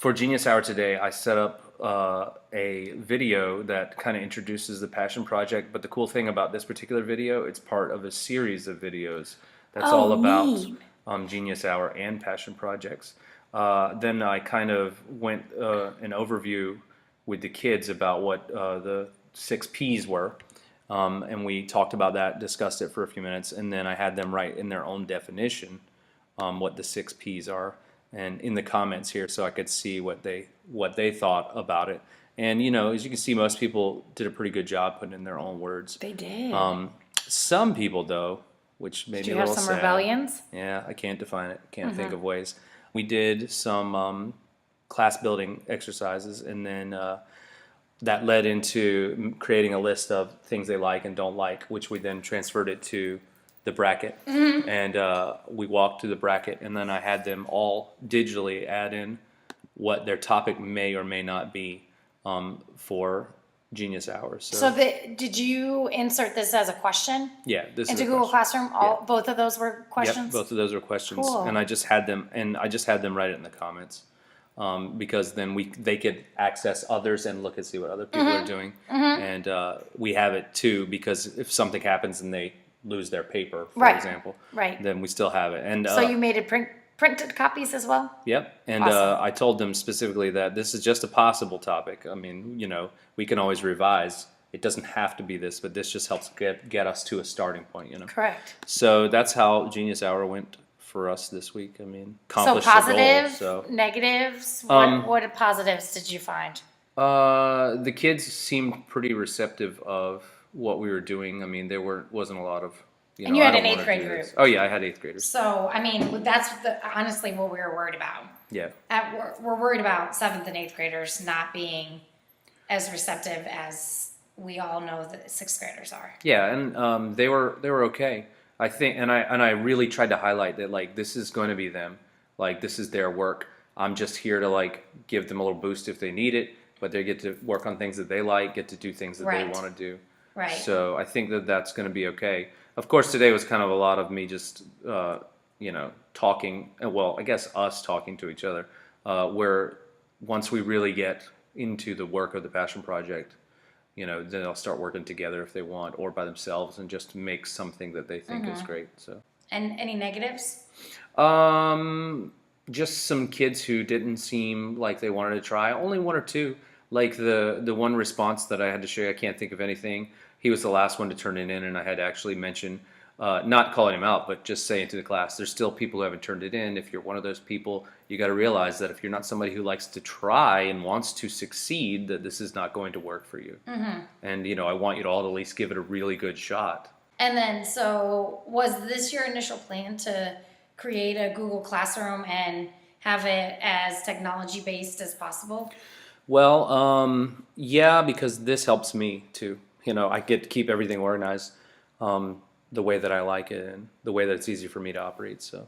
For Genius Hour today, I set up a video that kind of introduces the Passion Project. But the cool thing about this particular video, it's part of a series of videos that's Oh, all about neat. Genius Hour and Passion Projects. Then I kind of went an overview with the kids about what the 6 Ps were. And we talked about that, discussed it for a few minutes, and then I had them write in their own definition what the 6 Ps are, and in the comments here, so I could see what they thought about it. And as you can see, most people did a pretty good job putting in their own words. They did. Some people, though, which made Did me you a have little some sad. rebellions? Yeah, I can't define it. Can't think of ways. We did some class building exercises, and then that led into creating a list of things they like and don't like, which we then transferred it to the bracket. And we walked through the bracket, and then I had them all digitally add in what their topic may or may not be for Genius Hours. So did you insert this as a question Yeah, this into is a Google question. Classroom? Both of those were questions? Yep, both of those were questions, Cool. and I just had them write it in the comments. Because then they could access others and look and see what other people are doing, and we have it too, because if something happens and they lose their paper, for Right, example, right. then we still have it. And So you made it printed copies as well? yep, and Awesome. I told them specifically that this is just a possible topic. I mean, we can always revise. It doesn't have to be this, but this just helps get us to a starting point. Correct. So that's how Genius Hour went for us this week. I mean, So accomplished positive, the goal. So negatives? Um, What positives did you find? the kids seemed pretty receptive of what we were doing. I mean, wasn't a lot of, And you I had don't an wanna 8th grade do this. group. Oh yeah, I had 8th graders. So, I mean, that's honestly what we were worried about. Yeah. We're worried about 7th and 8th graders not being as receptive as we all know that 6th graders are. Yeah, and they were okay. I think, and I really tried to highlight that, like, this is going to be them. Like, this is their work. I'm just here to, like, give them a little boost if they need it, but they get to work on things that they like, get to do things that they Right. want to do. Right. So I think that that's going to be okay. Of course, today was kind of a lot of me just, talking. Well, I guess us talking to each other. Where once we really get into the work of the Passion Project, then they'll start working together if they want, or by themselves, and just make something that they think is great. So, And any negatives? just some kids who didn't seem like they wanted to try. Only one or two. Like the one response that I had to show you, I can't think of anything. He was the last one to turn it in, and I had to actually mention, not calling him out, but just saying to the class, there's still people who haven't turned it in. If you're one of those people, you got to realize that if you're not somebody who likes to try and wants to succeed, that this is not going to work for you. And I want you to all at least give it a really good shot. And then, so was this your initial plan to create a Google Classroom and have it as technology based as possible? Well, yeah, because this helps me too. I get to keep everything organized the way that I like it and the way that it's easy for me to operate. So.